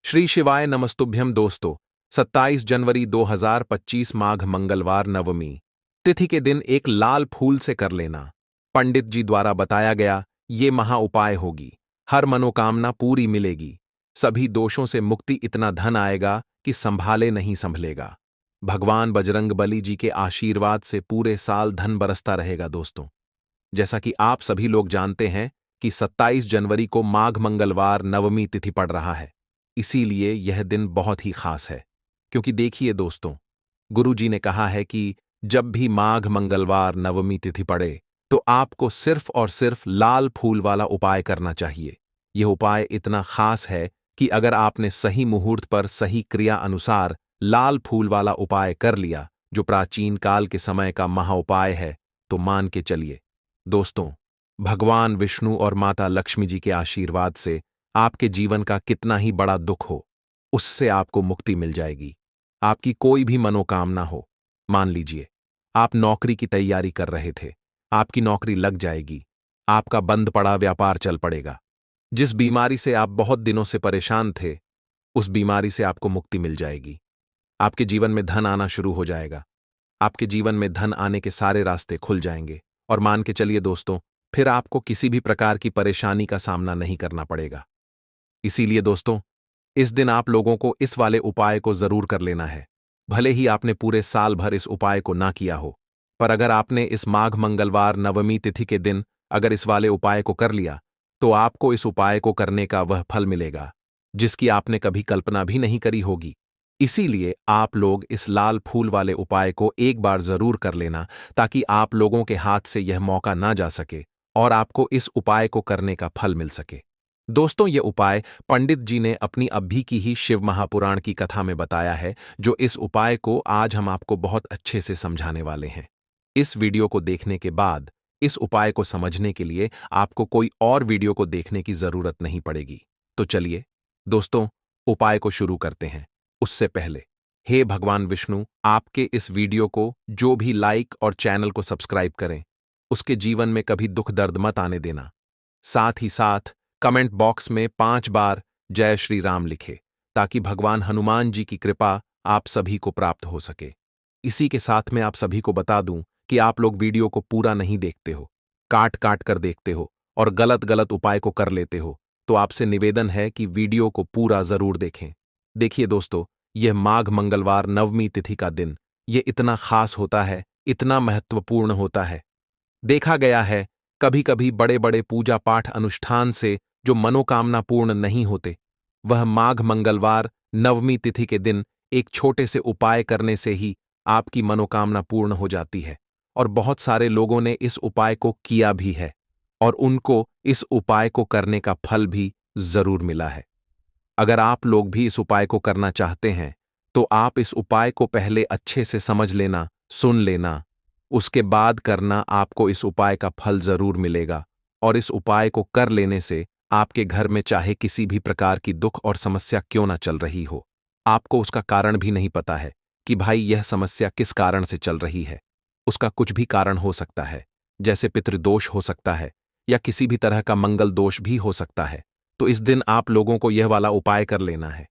श्री शिवाय नमस्तुभ्यम दोस्तों। 27 जनवरी 2025 माघ मंगलवार नवमी तिथि के दिन एक लाल फूल से कर लेना पंडित जी द्वारा बताया गया ये महा उपाय होगी। हर मनोकामना पूरी मिलेगी, सभी दोषों से मुक्ति, इतना धन आएगा कि संभाले नहीं संभलेगा। भगवान बजरंगबली जी के आशीर्वाद से पूरे साल धन बरसता रहेगा दोस्तों। जैसा कि आप सभी लोग जानते हैं कि 27 जनवरी को माघ मंगलवार नवमी तिथि पड़ रहा है, इसीलिए यह दिन बहुत ही खास है। क्योंकि देखिए दोस्तों, गुरु जी ने कहा है कि जब भी माघ मंगलवार नवमी तिथि पड़े तो आपको सिर्फ और सिर्फ लाल फूल वाला उपाय करना चाहिए। यह उपाय इतना खास है कि अगर आपने सही मुहूर्त पर सही क्रिया अनुसार लाल फूल वाला उपाय कर लिया, जो प्राचीन काल के समय का महाउपाय है, तो मान के चलिए दोस्तों, भगवान विष्णु और माता लक्ष्मी जी के आशीर्वाद से आपके जीवन का कितना ही बड़ा दुख हो, उससे आपको मुक्ति मिल जाएगी। आपकी कोई भी मनोकामना हो, मान लीजिए आप नौकरी की तैयारी कर रहे थे, आपकी नौकरी लग जाएगी, आपका बंद पड़ा व्यापार चल पड़ेगा। जिस बीमारी से आप बहुत दिनों से परेशान थे, उस बीमारी से आपको मुक्ति मिल जाएगी। आपके जीवन में धन आना शुरू हो जाएगा, आपके जीवन में धन आने के सारे रास्ते खुल जाएंगे। और मान के चलिए दोस्तों, फिर आपको किसी भी प्रकार की परेशानी का सामना नहीं करना पड़ेगा। इसीलिए दोस्तों, इस दिन आप लोगों को इस वाले उपाय को जरूर कर लेना है। भले ही आपने पूरे साल भर इस उपाय को ना किया हो, पर अगर आपने इस माघ मंगलवार नवमी तिथि के दिन अगर इस वाले उपाय को कर लिया, तो आपको इस उपाय को करने का वह फल मिलेगा जिसकी आपने कभी कल्पना भी नहीं करी होगी। इसीलिए आप लोग इस लाल फूल वाले उपाय को एक बार जरूर कर लेना, ताकि आप लोगों के हाथ से यह मौका ना जा सके और आपको इस उपाय को करने का फल मिल सके। दोस्तों, यह उपाय पंडित जी ने अपनी अभी की ही शिव महापुराण की कथा में बताया है, जो इस उपाय को आज हम आपको बहुत अच्छे से समझाने वाले हैं। इस वीडियो को देखने के बाद इस उपाय को समझने के लिए आपको कोई और वीडियो को देखने की जरूरत नहीं पड़ेगी। तो चलिए दोस्तों, उपाय को शुरू करते हैं। उससे पहले, हे भगवान विष्णु, आपके इस वीडियो को जो भी लाइक और चैनल को सब्सक्राइब करें, उसके जीवन में कभी दुख दर्द मत आने देना। साथ ही साथ कमेंट बॉक्स में 5 बार जय श्री राम लिखे, ताकि भगवान हनुमान जी की कृपा आप सभी को प्राप्त हो सके। इसी के साथ में आप सभी को बता दूं कि आप लोग वीडियो को पूरा नहीं देखते हो, काट काट कर देखते हो और गलत गलत उपाय को कर लेते हो, तो आपसे निवेदन है कि वीडियो को पूरा जरूर देखें। देखिए दोस्तों, यह माघ मंगलवार नवमी तिथि का दिन यह इतना खास होता है, इतना महत्वपूर्ण होता है। देखा गया है कभी कभी बड़े बड़े पूजा पाठ अनुष्ठान से जो मनोकामना पूर्ण नहीं होते, वह माघ मंगलवार नवमी तिथि के दिन एक छोटे से उपाय करने से ही आपकी मनोकामना पूर्ण हो जाती है। और बहुत सारे लोगों ने इस उपाय को किया भी है और उनको इस उपाय को करने का फल भी जरूर मिला है। अगर आप लोग भी इस उपाय को करना चाहते हैं, तो आप इस उपाय को पहले अच्छे से समझ लेना, सुन लेना, उसके बाद करना। आपको इस उपाय का फल जरूर मिलेगा और इस उपाय को कर लेने से आपके घर में चाहे किसी भी प्रकार की दुख और समस्या क्यों ना चल रही हो, आपको उसका कारण भी नहीं पता है कि भाई यह समस्या किस कारण से चल रही है। उसका कुछ भी कारण हो सकता है, जैसे पितृदोष हो सकता है या किसी भी तरह का मंगल दोष भी हो सकता है। तो इस दिन आप लोगों को यह वाला उपाय कर लेना है।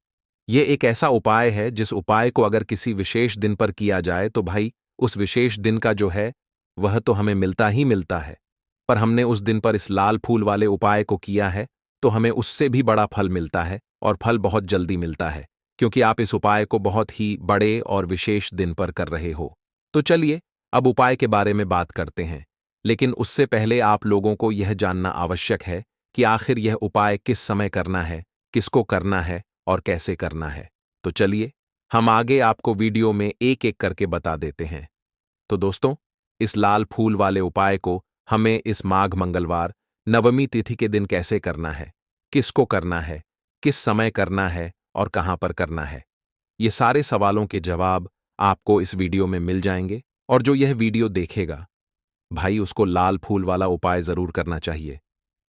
यह एक ऐसा उपाय है जिस उपाय को अगर किसी विशेष दिन पर किया जाए तो भाई उस विशेष दिन का जो है वह तो हमें मिलता ही मिलता है, पर हमने उस दिन पर इस लाल फूल वाले उपाय को किया है तो हमें उससे भी बड़ा फल मिलता है और फल बहुत जल्दी मिलता है, क्योंकि आप इस उपाय को बहुत ही बड़े और विशेष दिन पर कर रहे हो। तो चलिए अब उपाय के बारे में बात करते हैं, लेकिन उससे पहले आप लोगों को यह जानना आवश्यक है कि आखिर यह उपाय किस समय करना है, किसको करना है और कैसे करना है। तो चलिए हम आगे आपको वीडियो में एक एक करके बता देते हैं। तो दोस्तों, इस लाल फूल वाले उपाय को हमें इस माघ मंगलवार नवमी तिथि के दिन कैसे करना है, किसको करना है, किस समय करना है और कहां पर करना है, ये सारे सवालों के जवाब आपको इस वीडियो में मिल जाएंगे। और जो यह वीडियो देखेगा भाई, उसको लाल फूल वाला उपाय जरूर करना चाहिए,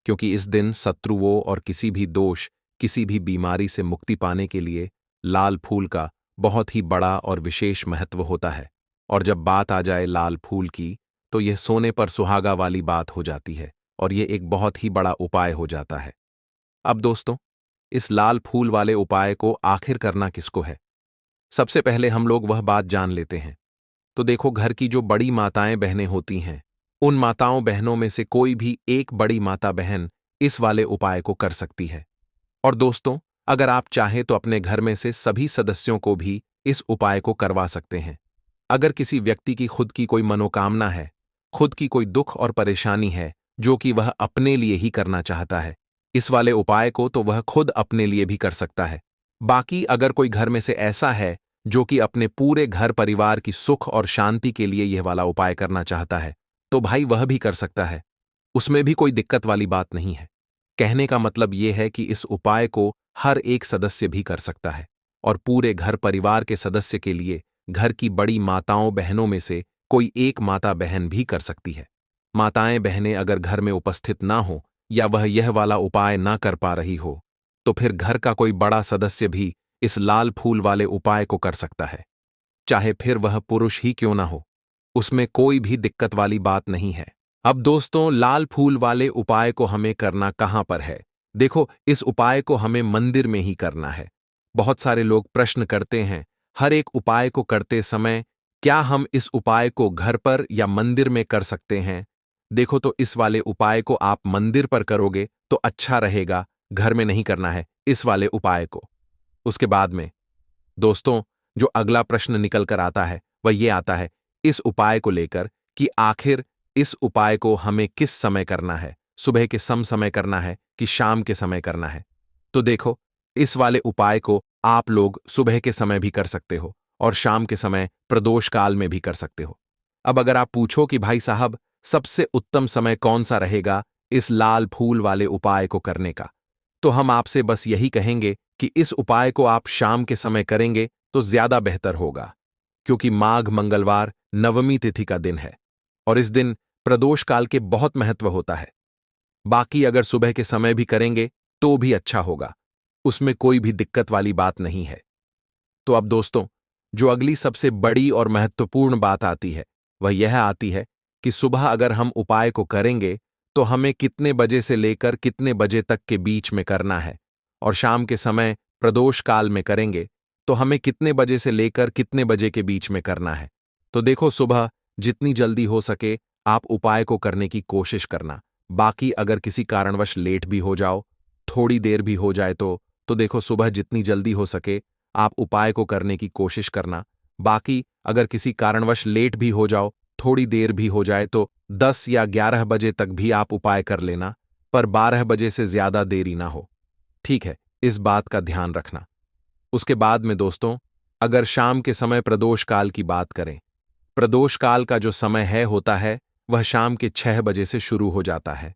क्योंकि इस दिन शत्रुओं और किसी भी दोष, किसी भी बीमारी से मुक्ति पाने के लिए लाल फूल का बहुत ही बड़ा और विशेष महत्व होता है। और जब बात आ जाए लाल फूल की, तो यह सोने पर सुहागा वाली बात हो जाती है और यह एक बहुत ही बड़ा उपाय हो जाता है। अब दोस्तों, इस लाल फूल वाले उपाय को आखिर करना किसको है? सबसे पहले हम लोग वह बात जान लेते हैं। तो देखो, घर की जो बड़ी माताएं बहनें होती हैं, उन माताओं बहनों में से कोई भी एक बड़ी माता बहन इस वाले उपाय को कर सकती है। और दोस्तों, अगर आप चाहें तो अपने घर में से सभी सदस्यों को भी इस उपाय को करवा सकते हैं। अगर किसी व्यक्ति की खुद की कोई मनोकामना है, खुद की कोई दुख और परेशानी है जो कि वह अपने लिए ही करना चाहता है, इस वाले उपाय को तो वह खुद अपने लिए भी कर सकता है। बाकी अगर कोई घर में से ऐसा है जो कि अपने पूरे घर परिवार की सुख और शांति के लिए यह वाला उपाय करना चाहता है, तो भाई वह भी कर सकता है। उसमें भी कोई दिक्कत वाली बात नहीं है। कहने का मतलब यह है कि इस उपाय को हर एक सदस्य भी कर सकता है और पूरे घर परिवार के सदस्य के लिए घर की बड़ी माताओं बहनों में से कोई एक माता बहन भी कर सकती है। माताएं बहनें अगर घर में उपस्थित ना हो या वह यह वाला उपाय ना कर पा रही हो, तो फिर घर का कोई बड़ा सदस्य भी इस लाल फूल वाले उपाय को कर सकता है, चाहे फिर वह पुरुष ही क्यों ना हो। उसमें कोई भी दिक्कत वाली बात नहीं है। अब दोस्तों, लाल फूल वाले उपाय को हमें करना कहां पर है? देखो, इस उपाय को हमें मंदिर में ही करना है। बहुत सारे लोग प्रश्न करते हैं, हर एक उपाय को करते समय क्या हम इस उपाय को घर पर या मंदिर में कर सकते हैं? देखो, तो इस वाले उपाय को आप मंदिर पर करोगे तो अच्छा रहेगा, घर में नहीं करना है इस वाले उपाय को। उसके बाद में दोस्तों, जो अगला प्रश्न निकल कर आता है वह ये आता है इस उपाय को लेकर कि आखिर इस उपाय को हमें किस समय करना है, सुबह के समय करना है कि शाम के समय करना है? तो देखो, इस वाले उपाय को आप लोग सुबह के समय भी कर सकते हो और शाम के समय प्रदोष काल में भी कर सकते हो। अब अगर आप पूछो कि भाई साहब, सबसे उत्तम समय कौन सा रहेगा इस लाल फूल वाले उपाय को करने का, तो हम आपसे बस यही कहेंगे कि इस उपाय को आप शाम के समय करेंगे तो ज्यादा बेहतर होगा, क्योंकि माघ मंगलवार नवमी तिथि का दिन है और इस दिन प्रदोष काल के बहुत महत्व होता है। बाकी अगर सुबह के समय भी करेंगे तो भी अच्छा होगा, उसमें कोई भी दिक्कत वाली बात नहीं है। तो अब दोस्तों, जो अगली सबसे बड़ी और महत्वपूर्ण बात आती है वह यह आती है कि सुबह अगर हम उपाय को करेंगे तो हमें कितने बजे से लेकर कितने बजे तक के बीच में करना है, और शाम के समय प्रदोष काल में करेंगे तो हमें कितने बजे से लेकर कितने बजे के बीच में करना है। तो देखो, सुबह जितनी जल्दी हो सके आप उपाय को करने की कोशिश करना। बाकी अगर किसी कारणवश लेट भी हो जाओ, थोड़ी देर भी हो जाए तो देखो, सुबह जितनी जल्दी हो सके आप उपाय को करने की कोशिश करना। बाकी अगर किसी कारणवश लेट भी हो जाओ, थोड़ी देर भी हो जाए तो 10 या 11 बजे तक भी आप उपाय कर लेना, पर 12 बजे से ज्यादा देरी ना हो। ठीक है, इस बात का ध्यान रखना। उसके बाद में दोस्तों, अगर शाम के समय प्रदोष काल की बात करें, प्रदोष काल का जो समय है होता है वह शाम के 6 बजे से शुरू हो जाता है।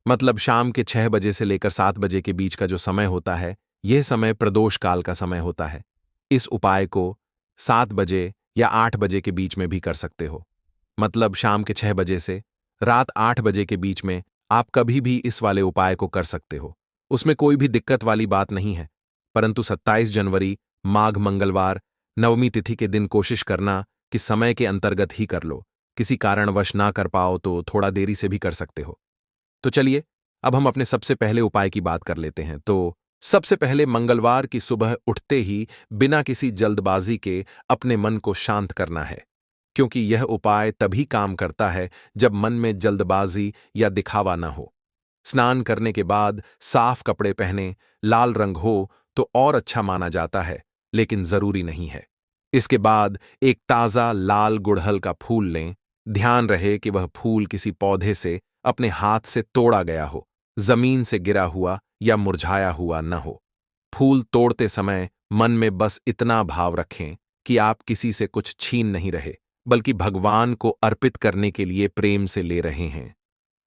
मतलब शाम के 6 बजे से लेकर 7 बजे के बीच का जो समय होता है, यह समय प्रदोष काल का समय होता है। इस उपाय को 7 बजे या 8 बजे के बीच में भी कर सकते हो। मतलब शाम के 6 बजे से रात 8 बजे के बीच में आप कभी भी इस वाले उपाय को कर सकते हो, उसमें कोई भी दिक्कत वाली बात नहीं है। परंतु 27 जनवरी माघ मंगलवार नवमी तिथि के दिन कोशिश करना कि समय के अंतर्गत ही कर लो। किसी कारणवश ना कर पाओ तो थोड़ा देरी से भी कर सकते हो। तो चलिए, अब हम अपने सबसे पहले उपाय की बात कर लेते हैं। तो सबसे पहले मंगलवार की सुबह उठते ही बिना किसी जल्दबाजी के अपने मन को शांत करना है, क्योंकि यह उपाय तभी काम करता है जब मन में जल्दबाजी या दिखावा न हो। स्नान करने के बाद साफ कपड़े पहने, लाल रंग हो तो और अच्छा माना जाता है, लेकिन जरूरी नहीं है। इसके बाद एक ताजा लाल गुड़हल का फूल लें। ध्यान रहे कि वह फूल किसी पौधे से अपने हाथ से तोड़ा गया हो, जमीन से गिरा हुआ या मुरझाया हुआ न हो। फूल तोड़ते समय मन में बस इतना भाव रखें कि आप किसी से कुछ छीन नहीं रहे, बल्कि भगवान को अर्पित करने के लिए प्रेम से ले रहे हैं।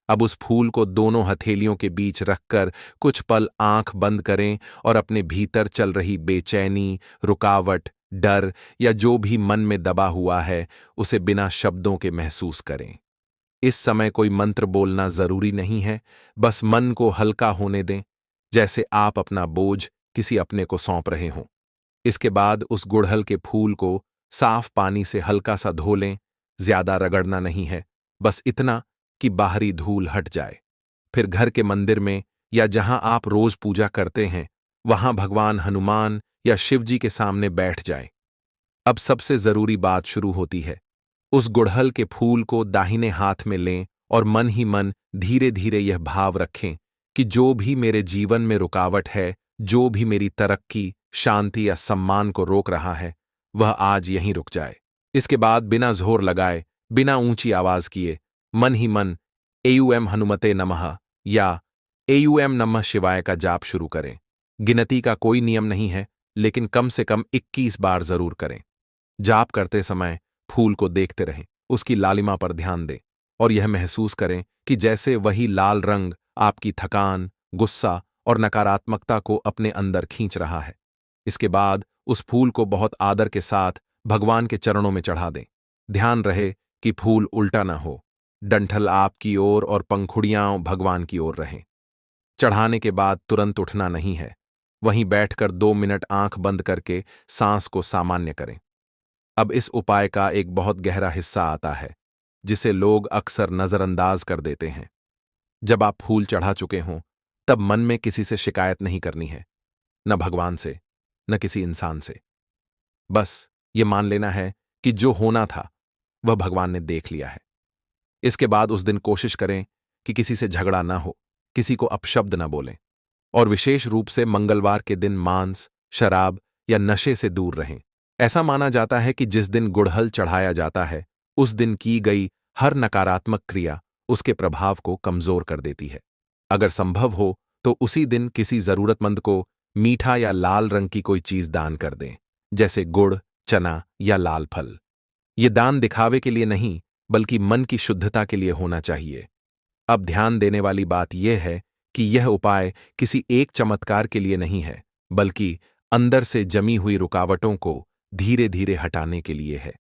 अब उस फूल को दोनों हथेलियों के बीच रखकर कुछ पल आंख बंद करें और अपने भीतर चल रही बेचैनी, रुकावट, डर या जो भी मन में दबा हुआ है उसे बिना शब्दों के महसूस करें। इस समय कोई मंत्र बोलना जरूरी नहीं है, बस मन को हल्का होने दें, जैसे आप अपना बोझ किसी अपने को सौंप रहे हों। इसके बाद उस गुड़हल के फूल को साफ पानी से हल्का सा धो लें। ज्यादा रगड़ना नहीं है, बस इतना कि बाहरी धूल हट जाए। फिर घर के मंदिर में या जहां आप रोज पूजा करते हैं वहां भगवान हनुमान या शिव जी के सामने बैठ जाएं। अब सबसे जरूरी बात शुरू होती है। उस गुड़हल के फूल को दाहिने हाथ में लें और मन ही मन धीरे धीरे यह भाव रखें कि जो भी मेरे जीवन में रुकावट है, जो भी मेरी तरक्की, शांति या सम्मान को रोक रहा है, वह आज यहीं रुक जाए। इसके बाद बिना जोर लगाए, बिना ऊंची आवाज किए, मन ही मन एयूएम हनुमते नमः या एयूएम नमः शिवाय का जाप शुरू करें। गिनती का कोई नियम नहीं है, लेकिन कम से कम 21 बार जरूर करें। जाप करते समय फूल को देखते रहें, उसकी लालिमा पर ध्यान दें और यह महसूस करें कि जैसे वही लाल रंग आपकी थकान, गुस्सा और नकारात्मकता को अपने अंदर खींच रहा है। इसके बाद उस फूल को बहुत आदर के साथ भगवान के चरणों में चढ़ा दें। ध्यान रहे कि फूल उल्टा ना हो, डंठल आपकी ओर और पंखुड़ियां भगवान की ओर रहें। चढ़ाने के बाद तुरंत उठना नहीं है, वहीं बैठकर 2 मिनट आंख बंद करके सांस को सामान्य करें। अब इस उपाय का एक बहुत गहरा हिस्सा आता है, जिसे लोग अक्सर नजरअंदाज कर देते हैं। जब आप फूल चढ़ा चुके हों, तब मन में किसी से शिकायत नहीं करनी है, न भगवान से, न किसी इंसान से। बस ये मान लेना है कि जो होना था वह भगवान ने देख लिया है। इसके बाद उस दिन कोशिश करें कि किसी से झगड़ा ना हो, किसी को अपशब्द न बोलें और विशेष रूप से मंगलवार के दिन मांस, शराब या नशे से दूर रहें। ऐसा माना जाता है कि जिस दिन गुड़हल चढ़ाया जाता है, उस दिन की गई हर नकारात्मक क्रिया उसके प्रभाव को कमजोर कर देती है। अगर संभव हो तो उसी दिन किसी जरूरतमंद को मीठा या लाल रंग की कोई चीज दान कर दें, जैसे गुड़, चना या लाल फल। ये दान दिखावे के लिए नहीं, बल्कि मन की शुद्धता के लिए होना चाहिए। अब ध्यान देने वाली बात यह है कि यह उपाय किसी एक चमत्कार के लिए नहीं है, बल्कि अंदर से जमी हुई रुकावटों को धीरे धीरे हटाने के लिए है।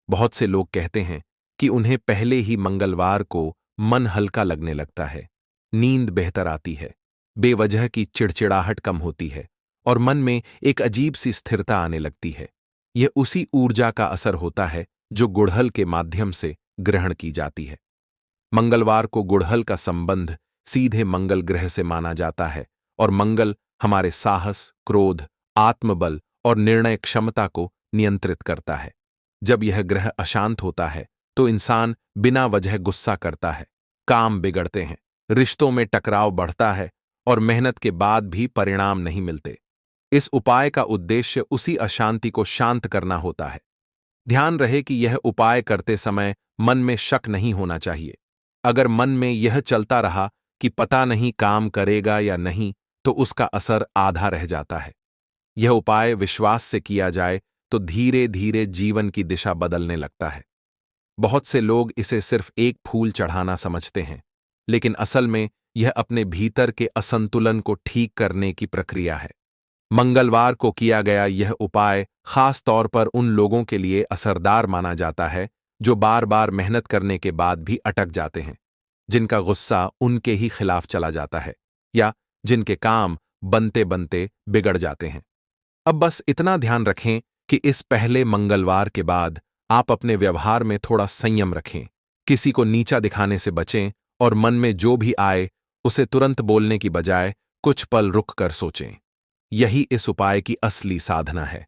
बहुत से लोग कहते हैं कि उन्हें पहले ही मंगलवार को मन हल्का लगने लगता है, नींद बेहतर आती है, बेवजह की चिड़चिड़ाहट कम होती है और मन में एक अजीब सी स्थिरता आने लगती है। यह उसी ऊर्जा का असर होता है जो गुड़हल के माध्यम से ग्रहण की जाती है। मंगलवार को गुड़हल का संबंध सीधे मंगल ग्रह से माना जाता है और मंगल हमारे साहस, क्रोध, आत्मबल और निर्णय क्षमता को नियंत्रित करता है। जब यह ग्रह अशांत होता है तो इंसान बिना वजह गुस्सा करता है, काम बिगड़ते हैं, रिश्तों में टकराव बढ़ता है और मेहनत के बाद भी परिणाम नहीं मिलते। इस उपाय का उद्देश्य उसी अशांति को शांत करना होता है। ध्यान रहे कि यह उपाय करते समय मन में शक नहीं होना चाहिए। अगर मन में यह चलता रहा कि पता नहीं काम करेगा या नहीं, तो उसका असर आधा रह जाता है। यह उपाय विश्वास से किया जाए तो धीरे धीरे जीवन की दिशा बदलने लगता है। बहुत से लोग इसे सिर्फ एक फूल चढ़ाना समझते हैं, लेकिन असल में यह अपने भीतर के असंतुलन को ठीक करने की प्रक्रिया है। मंगलवार को किया गया यह उपाय खास तौर पर उन लोगों के लिए असरदार माना जाता है जो बार बार मेहनत करने के बाद भी अटक जाते हैं, जिनका गुस्सा उनके ही खिलाफ चला जाता है या जिनके काम बनते बनते बिगड़ जाते हैं। अब बस इतना ध्यान रखें कि इस पहले मंगलवार के बाद आप अपने व्यवहार में थोड़ा संयम रखें, किसी को नीचा दिखाने से बचें और मन में जो भी आए उसे तुरंत बोलने की बजाय कुछ पल रुक कर सोचें। यही इस उपाय की असली साधना है।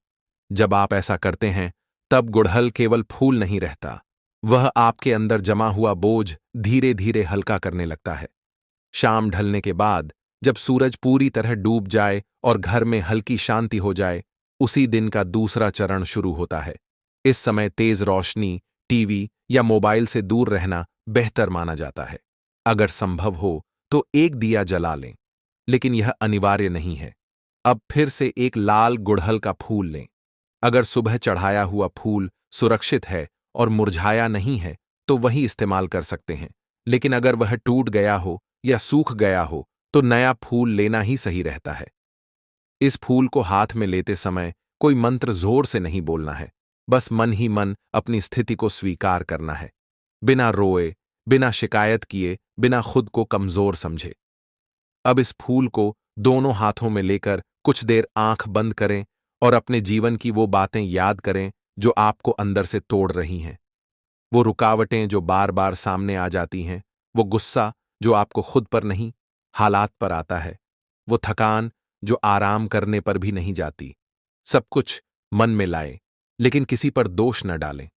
जब आप ऐसा करते हैं, तब गुड़हल केवल फूल नहीं रहता, वह आपके अंदर जमा हुआ बोझ धीरे धीरे हल्का करने लगता है। शाम ढलने के बाद जब सूरज पूरी तरह डूब जाए और घर में हल्की शांति हो जाए, उसी दिन का दूसरा चरण शुरू होता है। इस समय तेज रोशनी, टीवी या मोबाइल से दूर रहना बेहतर माना जाता है। अगर संभव हो तो एक दिया जला लें, लेकिन यह अनिवार्य नहीं है। अब फिर से एक लाल गुड़हल का फूल लें। अगर सुबह चढ़ाया हुआ फूल सुरक्षित है और मुरझाया नहीं है तो वही इस्तेमाल कर सकते हैं, लेकिन अगर वह टूट गया हो या सूख गया हो तो नया फूल लेना ही सही रहता है। इस फूल को हाथ में लेते समय कोई मंत्र जोर से नहीं बोलना है, बस मन ही मन अपनी स्थिति को स्वीकार करना है, बिना रोए, बिना शिकायत किए, बिना खुद को कमजोर समझे। अब इस फूल को दोनों हाथों में लेकर कुछ देर आंख बंद करें और अपने जीवन की वो बातें याद करें जो आपको अंदर से तोड़ रही हैं। वो रुकावटें जो बार बार सामने आ जाती हैं, वो गुस्सा जो आपको खुद पर नहीं, हालात पर आता है, वो थकान जो आराम करने पर भी नहीं जाती। सब कुछ मन में लाएं, लेकिन किसी पर दोष न डालें।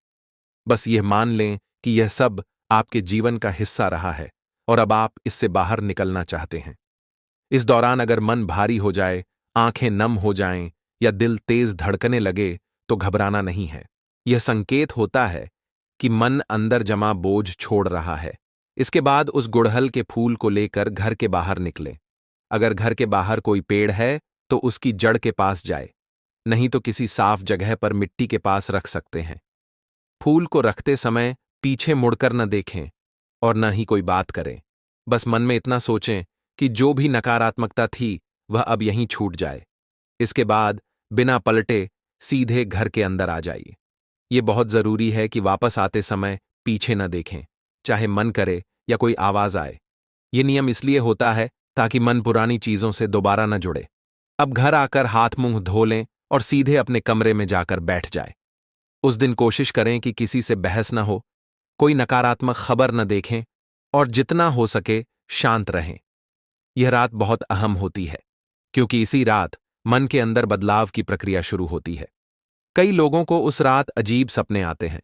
बस यह मान लें कि यह सब आपके जीवन का हिस्सा रहा है और अब आप इससे बाहर निकलना चाहते हैं। इस दौरान अगर मन भारी हो जाए, आंखें नम हो जाएं या दिल तेज धड़कने लगे तो घबराना नहीं है। यह संकेत होता है कि मन अंदर जमा बोझ छोड़ रहा है। इसके बाद उस गुड़हल के फूल को लेकर घर के बाहर निकले। अगर घर के बाहर कोई पेड़ है तो उसकी जड़ के पास जाए, नहीं तो किसी साफ जगह पर मिट्टी के पास रख सकते हैं। फूल को रखते समय पीछे मुड़कर न देखें और न ही कोई बात करें। बस मन में इतना सोचें कि जो भी नकारात्मकता थी वह अब यहीं छूट जाए। इसके बाद बिना पलटे सीधे घर के अंदर आ जाइए। ये बहुत जरूरी है कि वापस आते समय पीछे न देखें, चाहे मन करे या कोई आवाज आए। ये नियम इसलिए होता है ताकि मन पुरानी चीजों से दोबारा न जुड़े। अब घर आकर हाथ मुंह धो लें और सीधे अपने कमरे में जाकर बैठ जाए। उस दिन कोशिश करें कि किसी से बहस न हो, कोई नकारात्मक खबर न देखें और जितना हो सके शांत रहें। यह रात बहुत अहम होती है, क्योंकि इसी रात मन के अंदर बदलाव की प्रक्रिया शुरू होती है। कई लोगों को उस रात अजीब सपने आते हैं,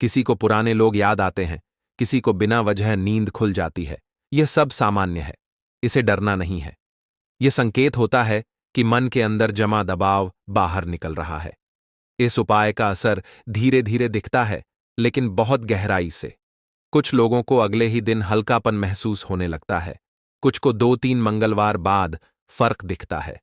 किसी को पुराने लोग याद आते हैं, किसी को बिना वजह नींद खुल जाती है। यह सब सामान्य है, इसे डरना नहीं है। यह संकेत होता है कि मन के अंदर जमा दबाव बाहर निकल रहा है। इस उपाय का असर धीरे धीरे दिखता है, लेकिन बहुत गहराई से। कुछ लोगों को अगले ही दिन हल्कापन महसूस होने लगता है, कुछ को 2-3 मंगलवार बाद फर्क दिखता है।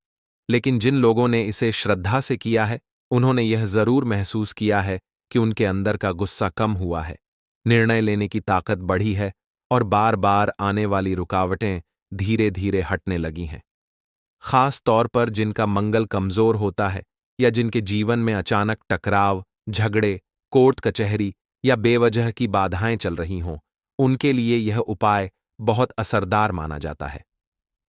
लेकिन जिन लोगों ने इसे श्रद्धा से किया है, उन्होंने यह जरूर महसूस किया है कि उनके अंदर का गुस्सा कम हुआ है, निर्णय लेने की ताकत बढ़ी है और बार बार आने वाली रुकावटें धीरे धीरे हटने लगी हैं। खास तौर पर जिनका मंगल कमजोर होता है या जिनके जीवन में अचानक टकराव, झगड़े, कोर्ट कचहरी या बेवजह की बाधाएं चल रही हों, उनके लिए यह उपाय बहुत असरदार माना जाता है।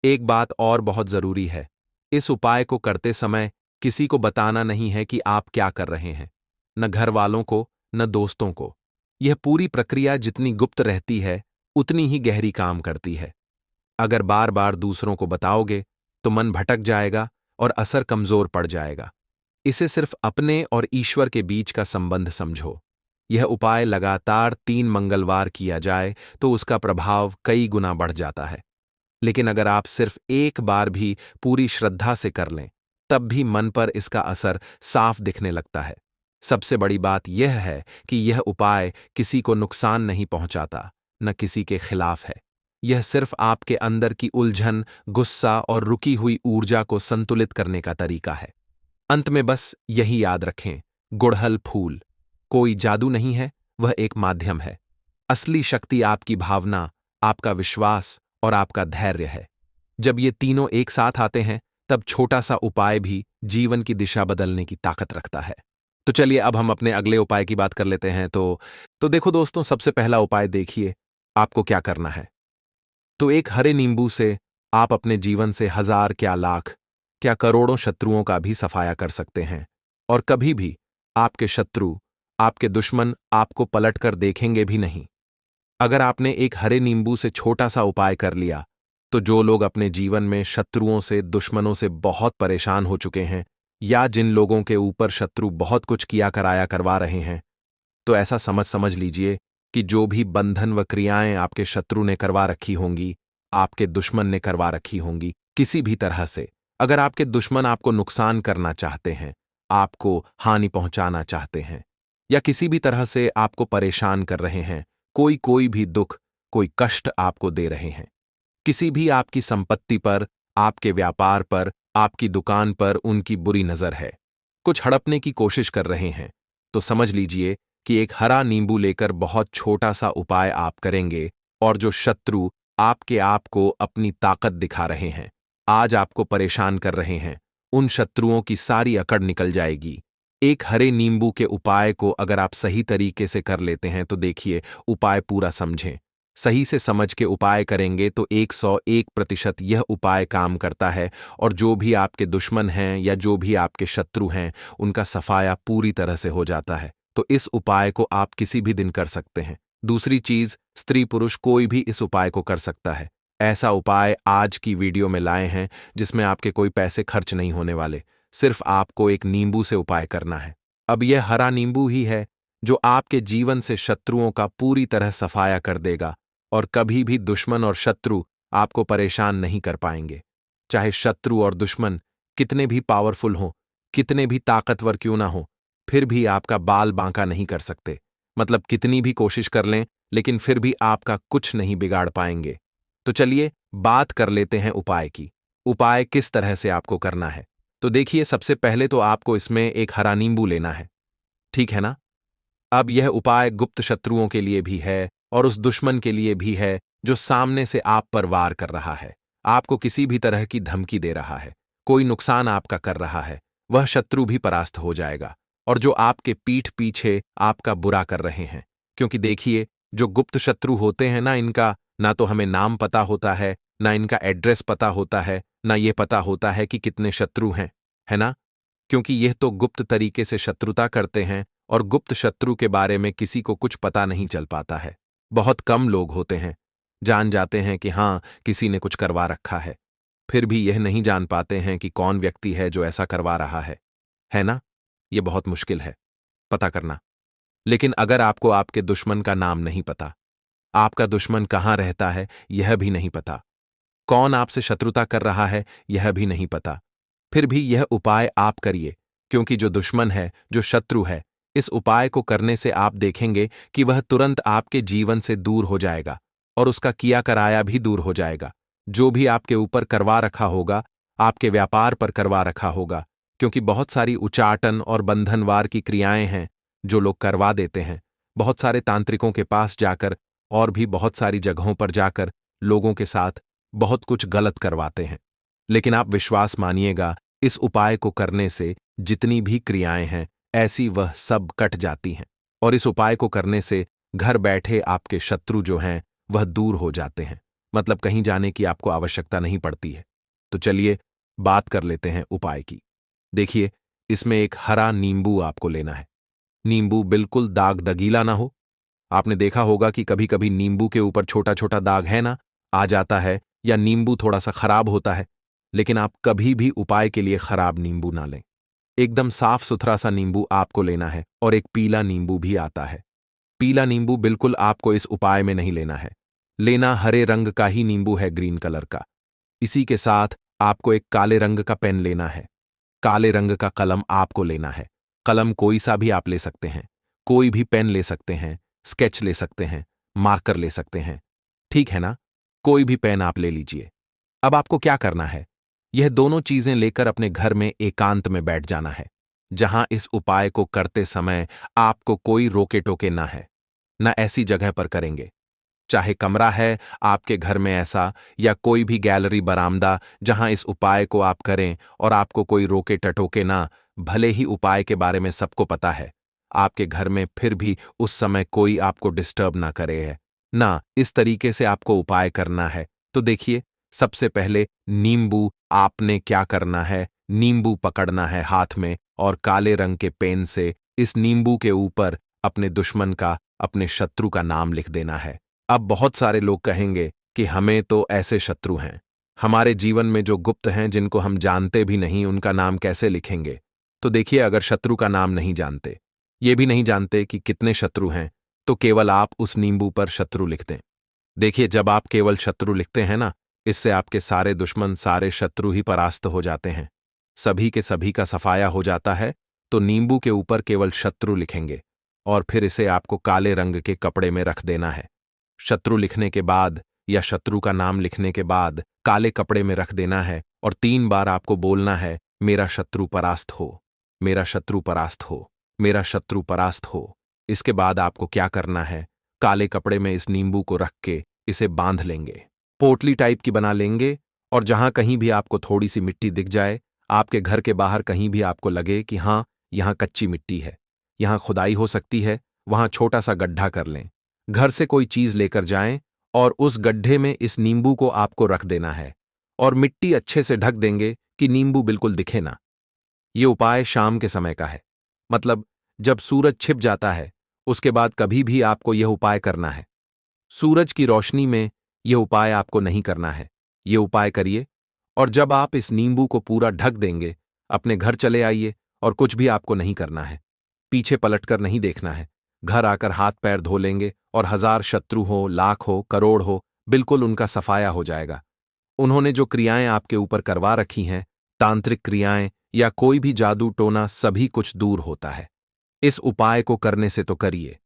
एक बात और बहुत जरूरी है, इस उपाय को करते समय किसी को बताना नहीं है कि आप क्या कर रहे हैं, न घर वालों को, न दोस्तों को। यह पूरी प्रक्रिया जितनी गुप्त रहती है, उतनी ही गहरी काम करती है। अगर बार बार दूसरों को बताओगे तो मन भटक जाएगा और असर कमजोर पड़ जाएगा। इसे सिर्फ अपने और ईश्वर के बीच का संबंध समझो। यह उपाय लगातार 3 मंगलवार किया जाए तो उसका प्रभाव कई गुना बढ़ जाता है। लेकिन अगर आप सिर्फ एक बार भी पूरी श्रद्धा से कर लें, तब भी मन पर इसका असर साफ दिखने लगता है। सबसे बड़ी बात यह है कि यह उपाय किसी को नुकसान नहीं पहुंचाता, न किसी के खिलाफ है। यह सिर्फ आपके अंदर की उलझन, गुस्सा और रुकी हुई ऊर्जा को संतुलित करने का तरीका है। अंत में बस यही याद रखें, गुड़हल फूल कोई जादू नहीं है, वह एक माध्यम है। असली शक्ति आपकी भावना, आपका विश्वास और आपका धैर्य है। जब ये तीनों एक साथ आते हैं, तब छोटा सा उपाय भी जीवन की दिशा बदलने की ताकत रखता है। तो चलिए अब हम अपने अगले उपाय की बात कर लेते हैं। तो देखो दोस्तों, सबसे पहला उपाय देखिए, आपको क्या करना है। तो एक हरे नींबू से आप अपने जीवन से 1000 क्या लाख क्या करोड़ों शत्रुओं का भी सफाया कर सकते हैं। और कभी भी आपके शत्रु, आपके दुश्मन आपको पलटकर देखेंगे भी नहीं। अगर आपने एक हरे नींबू से छोटा सा उपाय कर लिया, तो जो लोग अपने जीवन में शत्रुओं से, दुश्मनों से बहुत परेशान हो चुके हैं, या जिन लोगों के ऊपर शत्रु बहुत कुछ किया कराया करवा रहे हैं, तो ऐसा समझ लीजिए कि जो भी बंधन व क्रियाएं आपके शत्रु ने करवा रखी होंगी, आपके दुश्मन ने करवा रखी होंगी, किसी भी तरह से अगर आपके दुश्मन आपको नुकसान करना चाहते हैं, आपको हानि पहुंचाना चाहते हैं, या किसी भी तरह से आपको परेशान कर रहे हैं, कोई भी दुख, कोई कष्ट आपको दे रहे हैं, किसी भी आपकी संपत्ति पर, आपके व्यापार पर, आपकी दुकान पर उनकी बुरी नजर है, कुछ हड़पने की कोशिश कर रहे हैं, तो समझ लीजिए कि एक हरा नींबू लेकर बहुत छोटा सा उपाय आप करेंगे और जो शत्रु आपके आप को अपनी ताकत दिखा रहे हैं, आज आपको परेशान कर रहे हैं, उन शत्रुओं की सारी अकड़ निकल जाएगी। एक हरे नींबू के उपाय को अगर आप सही तरीके से कर लेते हैं तो देखिए, उपाय पूरा समझें। सही से समझ के उपाय करेंगे तो 101% यह उपाय काम करता है और जो भी आपके दुश्मन हैं या जो भी आपके शत्रु हैं, उनका सफाया पूरी तरह से हो जाता है। तो इस उपाय को आप किसी भी दिन कर सकते हैं। दूसरी चीज, स्त्री पुरुष कोई भी इस उपाय को कर सकता है। ऐसा उपाय आज की वीडियो में लाए हैं जिसमें आपके कोई पैसे खर्च नहीं होने वाले, सिर्फ आपको एक नींबू से उपाय करना है। अब यह हरा नींबू ही है जो आपके जीवन से शत्रुओं का पूरी तरह सफाया कर देगा और कभी भी दुश्मन और शत्रु आपको परेशान नहीं कर पाएंगे। चाहे शत्रु और दुश्मन कितने भी पावरफुल हों, कितने भी ताकतवर क्यों ना हो, फिर भी आपका बाल बांका नहीं कर सकते। मतलब कितनी भी कोशिश कर लें, लेकिन फिर भी आपका कुछ नहीं बिगाड़ पाएंगे। तो चलिए बात कर लेते हैं उपाय की। उपाय किस तरह से आपको करना है? तो देखिए, सबसे पहले तो आपको इसमें एक हरा नींबू लेना है, ठीक है ना? अब यह उपाय गुप्त शत्रुओं के लिए भी है और उस दुश्मन के लिए भी है जो सामने से आप पर वार कर रहा है, आपको किसी भी तरह की धमकी दे रहा है, कोई नुकसान आपका कर रहा है, वह शत्रु भी परास्त हो जाएगा। और जो आपके पीठ पीछे आपका बुरा कर रहे हैं, क्योंकि देखिए, जो गुप्त शत्रु होते हैं ना, इनका ना तो हमें नाम पता होता है, ना इनका एड्रेस पता होता है, ना ये पता होता है कि कितने शत्रु हैं, है ना? क्योंकि यह तो गुप्त तरीके से शत्रुता करते हैं और गुप्त शत्रु के बारे में किसी को कुछ पता नहीं चल पाता है। बहुत कम लोग होते हैं, जान जाते हैं कि हाँ, किसी ने कुछ करवा रखा है, फिर भी यह नहीं जान पाते हैं कि कौन व्यक्ति है जो ऐसा करवा रहा है ना? यह बहुत मुश्किल है पता करना। लेकिन अगर आपको आपके दुश्मन का नाम नहीं पता, आपका दुश्मन कहाँ रहता है यह भी नहीं पता, कौन आपसे शत्रुता कर रहा है यह भी नहीं पता, फिर भी यह उपाय आप करिए, क्योंकि जो दुश्मन है, जो शत्रु है, इस उपाय को करने से आप देखेंगे कि वह तुरंत आपके जीवन से दूर हो जाएगा और उसका किया कराया भी दूर हो जाएगा। जो भी आपके ऊपर करवा रखा होगा, आपके व्यापार पर करवा रखा होगा, क्योंकि बहुत सारी उचाटन और बंधनवार की क्रियाएं हैं जो लोग करवा देते हैं। बहुत सारे तांत्रिकों के पास जाकर और भी बहुत सारी जगहों पर जाकर लोगों के साथ बहुत कुछ गलत करवाते हैं। लेकिन आप विश्वास मानिएगा, इस उपाय को करने से जितनी भी क्रियाएं हैं, ऐसी वह सब कट जाती हैं और इस उपाय को करने से घर बैठे आपके शत्रु जो हैं वह दूर हो जाते हैं। मतलब कहीं जाने की आपको आवश्यकता नहीं पड़ती है। तो चलिए बात कर लेते हैं उपाय की। देखिए, इसमें एक हरा नींबू आपको लेना है। नींबू बिल्कुल दाग दगीला ना हो। आपने देखा होगा कि कभी कभी नींबू के ऊपर छोटा छोटा दाग है ना, आ जाता है, या नींबू थोड़ा सा खराब होता है। लेकिन आप कभी भी उपाय के लिए खराब नींबू ना लें। एकदम साफ सुथरा सा नींबू आपको लेना है और एक पीला नींबू भी आता है। पीला नींबू बिल्कुल आपको इस उपाय में नहीं लेना है। लेना हरे रंग का ही नींबू है, ग्रीन कलर का। इसी के साथ आपको एक काले रंग का पेन लेना है। काले रंग का कलम आपको लेना है। कलम कोई सा भी आप ले सकते हैं, कोई भी पेन ले सकते हैं, स्केच ले सकते हैं, मार्कर ले सकते हैं, ठीक है ना? कोई भी पेन आप ले लीजिए। अब आपको क्या करना है? यह दोनों चीजें लेकर अपने घर में एकांत में बैठ जाना है, जहां इस उपाय को करते समय आपको कोई रोके टोके ना है, ना ऐसी जगह पर करेंगे। चाहे कमरा है आपके घर में ऐसा, या कोई भी गैलरी बरामदा जहां इस उपाय को आप करें और आपको कोई रोके टटोके ना, भले ही उपाय के बारे में सबको पता है, आपके घर में फिर भी उस समय कोई आपको डिस्टर्ब ना करे है ना। इस तरीके से आपको उपाय करना है। तो देखिए, सबसे पहले नींबू आपने क्या करना है, नींबू पकड़ना है हाथ में और काले रंग के पेन से इस नींबू के ऊपर अपने दुश्मन का, अपने शत्रु का नाम लिख देना है। अब बहुत सारे लोग कहेंगे कि हमें तो ऐसे शत्रु हैं, हमारे जीवन में जो गुप्त हैं, जिनको हम जानते भी नहीं, उनका नाम कैसे लिखेंगे? तो देखिए, अगर शत्रु का नाम नहीं जानते, ये भी नहीं जानते कि कितने शत्रु हैं, तो केवल आप उस नींबू पर शत्रु लिख दें। देखिए, जब आप केवल शत्रु लिखते हैं ना, इससे आपके सारे दुश्मन, सारे शत्रु ही परास्त हो जाते हैं, सभी के सभी का सफाया हो जाता है। तो नींबू के ऊपर केवल शत्रु लिखेंगे और फिर इसे आपको काले रंग के कपड़े में रख देना है। शत्रु लिखने के बाद या शत्रु का नाम लिखने के बाद काले कपड़े में रख देना है और 3 बार आपको बोलना है, मेरा शत्रु परास्त हो, मेरा शत्रु परास्त हो, मेरा शत्रु परास्त हो। इसके बाद आपको क्या करना है, काले कपड़े में इस नींबू को रख के इसे बांध लेंगे, पोटली टाइप की बना लेंगे, और जहां कहीं भी आपको थोड़ी सी मिट्टी दिख जाए, आपके घर के बाहर कहीं भी आपको लगे कि हां, यहां कच्ची मिट्टी है, यहां खुदाई हो सकती है, वहां छोटा सा गड्ढा कर लें। घर से कोई चीज लेकर जाएं और उस गड्ढे में इस नींबू को आपको रख देना है और मिट्टी अच्छे से ढक देंगे कि नींबू बिल्कुल दिखे ना। ये उपाय शाम के समय का है, मतलब जब सूरज छिप जाता है, उसके बाद कभी भी आपको यह उपाय करना है। सूरज की रोशनी में ये उपाय आपको नहीं करना है। ये उपाय करिए और जब आप इस नींबू को पूरा ढक देंगे, अपने घर चले आइए और कुछ भी आपको नहीं करना है। पीछे पलटकर नहीं देखना है। घर आकर हाथ पैर धो लेंगे और 1000 शत्रु हो, लाख हो, करोड़ हो, बिल्कुल उनका सफाया हो जाएगा। उन्होंने जो क्रियाएं आपके ऊपर करवा रखी हैं, तांत्रिक क्रियाएं या कोई भी जादू टोना, सभी कुछ दूर होता है। इस उपाय को करने से तो करिए।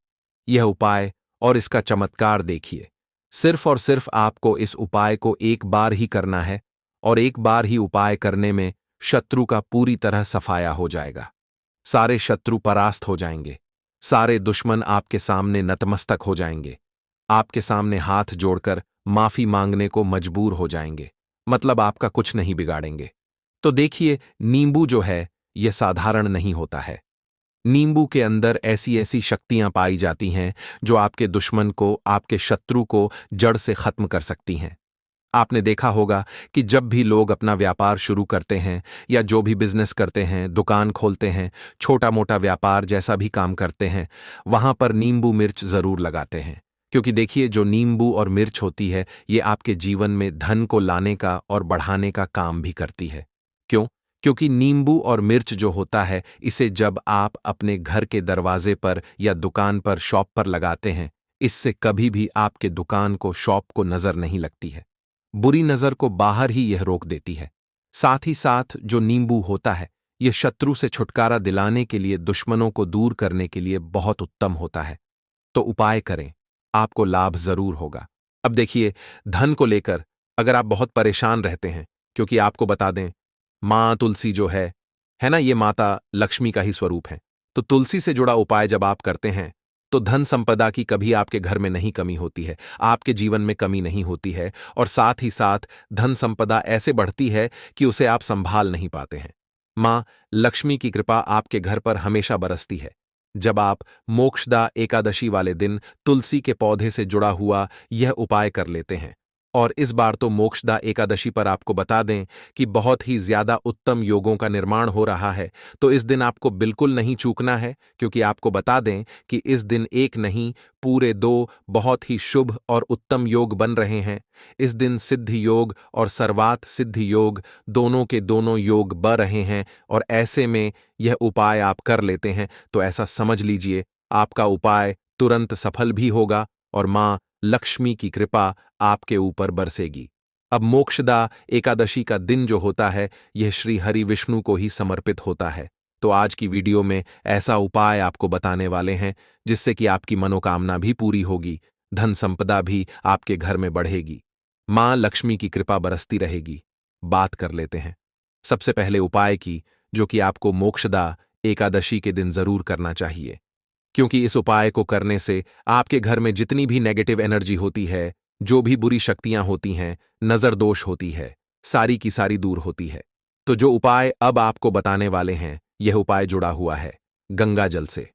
यह उपाय और इसका चमत्कार देखिए। सिर्फ और सिर्फ आपको इस उपाय को एक बार ही करना है और एक बार ही उपाय करने में शत्रु का पूरी तरह सफाया हो जाएगा। सारे शत्रु परास्त हो जाएंगे। सारे दुश्मन आपके सामने नतमस्तक हो जाएंगे। आपके सामने हाथ जोड़कर माफी मांगने को मजबूर हो जाएंगे। मतलब आपका कुछ नहीं बिगाड़ेंगे। तो देखिए, नींबू जो है यह साधारण नहीं होता है। नींबू के अंदर ऐसी ऐसी शक्तियां पाई जाती हैं जो आपके दुश्मन को, आपके शत्रु को जड़ से खत्म कर सकती हैं। आपने देखा होगा कि जब भी लोग अपना व्यापार शुरू करते हैं या जो भी बिजनेस करते हैं, दुकान खोलते हैं, छोटा मोटा व्यापार जैसा भी काम करते हैं, वहां पर नींबू मिर्च जरूर लगाते हैं। क्योंकि देखिए, जो नींबू और मिर्च होती है, ये आपके जीवन में धन को लाने का और बढ़ाने का काम भी करती है। क्यों? क्योंकि नींबू और मिर्च जो होता है, इसे जब आप अपने घर के दरवाजे पर या दुकान पर, शॉप पर लगाते हैं, इससे कभी भी आपके दुकान को, शॉप को नजर नहीं लगती है। बुरी नजर को बाहर ही यह रोक देती है। साथ ही साथ जो नींबू होता है, यह शत्रु से छुटकारा दिलाने के लिए, दुश्मनों को दूर करने के लिए बहुत उत्तम होता है। तो उपाय करें, आपको लाभ जरूर होगा। अब देखिए, धन को लेकर अगर आप बहुत परेशान रहते हैं, क्योंकि आपको बता दें, मां तुलसी जो है ना, ये माता लक्ष्मी का ही स्वरूप है। तो तुलसी से जुड़ा उपाय जब आप करते हैं तो धन संपदा की कभी आपके घर में नहीं कमी होती है, आपके जीवन में कमी नहीं होती है, और साथ ही साथ धन संपदा ऐसे बढ़ती है कि उसे आप संभाल नहीं पाते हैं। मां लक्ष्मी की कृपा आपके घर पर हमेशा बरसती है। जब आप मोक्षदा एकादशी वाले दिन तुलसी के पौधे से जुड़ा हुआ यह उपाय कर लेते हैं, और इस बार तो मोक्षदा एकादशी पर आपको बता दें कि बहुत ही ज्यादा उत्तम योगों का निर्माण हो रहा है, तो इस दिन आपको बिल्कुल नहीं चूकना है। क्योंकि आपको बता दें कि इस दिन एक नहीं, पूरे 2 बहुत ही शुभ और उत्तम योग बन रहे हैं। इस दिन सिद्धि योग और सर्वात सिद्धि योग, दोनों के दोनों योग बन रहे हैं, और ऐसे में यह उपाय आप कर लेते हैं तो ऐसा समझ लीजिए, आपका उपाय तुरंत सफल भी होगा और मां लक्ष्मी की कृपा आपके ऊपर बरसेगी। अब मोक्षदा एकादशी का दिन जो होता है, यह श्री हरि विष्णु को ही समर्पित होता है। तो आज की वीडियो में ऐसा उपाय आपको बताने वाले हैं जिससे कि आपकी मनोकामना भी पूरी होगी, धन संपदा भी आपके घर में बढ़ेगी, मां लक्ष्मी की कृपा बरसती रहेगी। बात कर लेते हैं सबसे पहले उपाय की, जो कि आपको मोक्षदा एकादशी के दिन जरूर करना चाहिए। क्योंकि इस उपाय को करने से आपके घर में जितनी भी नेगेटिव एनर्जी होती है, जो भी बुरी शक्तियां होती हैं, नजर दोष होती है, सारी की सारी दूर होती है। तो जो उपाय अब आपको बताने वाले हैं, यह उपाय जुड़ा हुआ है गंगा जल से।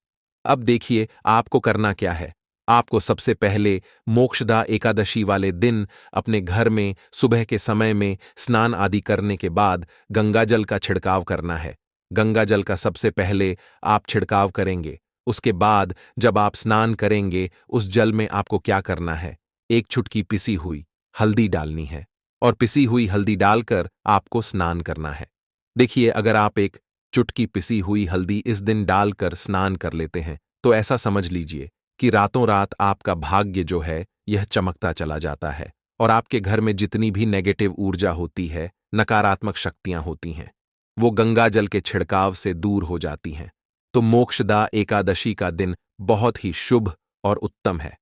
अब देखिए, आपको करना क्या है। आपको सबसे पहले मोक्षदा एकादशी वाले दिन अपने घर में सुबह के समय में स्नान आदि करने के बाद गंगा जल का छिड़काव करना है। गंगा जल का सबसे पहले आप छिड़काव करेंगे। उसके बाद जब आप स्नान करेंगे, उस जल में आपको क्या करना है, एक चुटकी पिसी हुई हल्दी डालनी है, और पिसी हुई हल्दी डालकर आपको स्नान करना है। देखिए, अगर आप एक चुटकी पिसी हुई हल्दी इस दिन डालकर स्नान कर लेते हैं, तो ऐसा समझ लीजिए कि रातों रात आपका भाग्य जो है यह चमकता चला जाता है, और आपके घर में जितनी भी नेगेटिव ऊर्जा होती है, नकारात्मक शक्तियां होती हैं, वो गंगा जल के छिड़काव से दूर हो जाती हैं। तो मोक्षदा एकादशी का दिन बहुत ही शुभ और उत्तम है,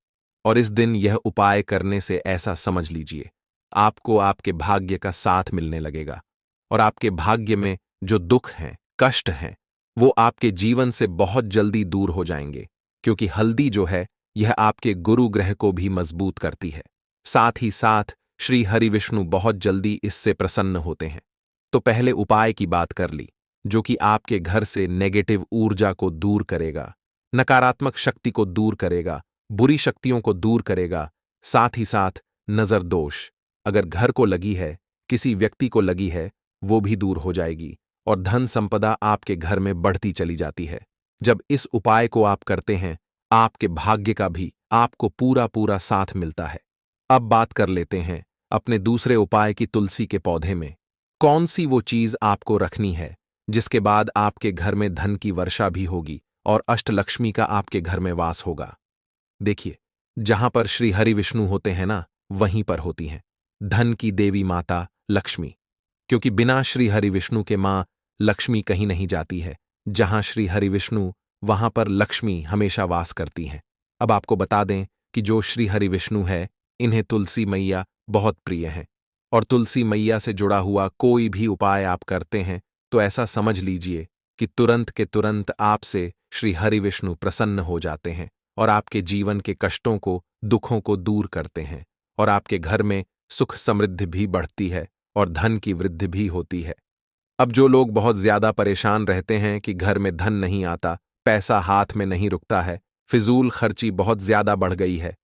और इस दिन यह उपाय करने से ऐसा समझ लीजिए, आपको आपके भाग्य का साथ मिलने लगेगा, और आपके भाग्य में जो दुख हैं, कष्ट हैं, वो आपके जीवन से बहुत जल्दी दूर हो जाएंगे। क्योंकि हल्दी जो है, यह आपके गुरु ग्रह को भी मजबूत करती है। साथ ही साथ श्री हरि विष्णु बहुत जल्दी इससे प्रसन्न होते हैं। तो पहले उपाय की बात कर ली, जो कि आपके घर से नेगेटिव ऊर्जा को दूर करेगा, नकारात्मक शक्ति को दूर करेगा, बुरी शक्तियों को दूर करेगा। साथ ही साथ नजर दोष, अगर घर को लगी है, किसी व्यक्ति को लगी है, वो भी दूर हो जाएगी, और धन संपदा आपके घर में बढ़ती चली जाती है। जब इस उपाय को आप करते हैं, आपके भाग्य का भी आपको पूरा पूरा साथ मिलता है। अब बात कर लेते हैं अपने दूसरे उपाय की तुलसी के पौधे में। कौन सी वो चीज आपको रखनी है जिसके बाद आपके घर में धन की वर्षा भी होगी और अष्टलक्ष्मी का आपके घर में वास होगा। देखिए, जहां पर श्री हरि विष्णु होते हैं ना, वहीं पर होती हैं धन की देवी माता लक्ष्मी। क्योंकि बिना श्री हरि विष्णु के मां लक्ष्मी कहीं नहीं जाती है। जहां श्री हरि विष्णु, वहां पर लक्ष्मी हमेशा वास करती हैं। अब आपको बता दें कि जो श्री हरि विष्णु है, इन्हें तुलसी मैया बहुत प्रिय हैं। और तुलसी मैया से जुड़ा हुआ कोई भी उपाय आप करते हैं तो ऐसा समझ लीजिए कि तुरंत के तुरंत आपसे श्री हरि विष्णु प्रसन्न हो जाते हैं और आपके जीवन के कष्टों को, दुखों को दूर करते हैं और आपके घर में सुख समृद्धि भी बढ़ती है और धन की वृद्धि भी होती है। अब जो लोग बहुत ज्यादा परेशान रहते हैं कि घर में धन नहीं आता, पैसा हाथ में नहीं रुकता है, फिजूल खर्ची बहुत ज्यादा बढ़ गई है,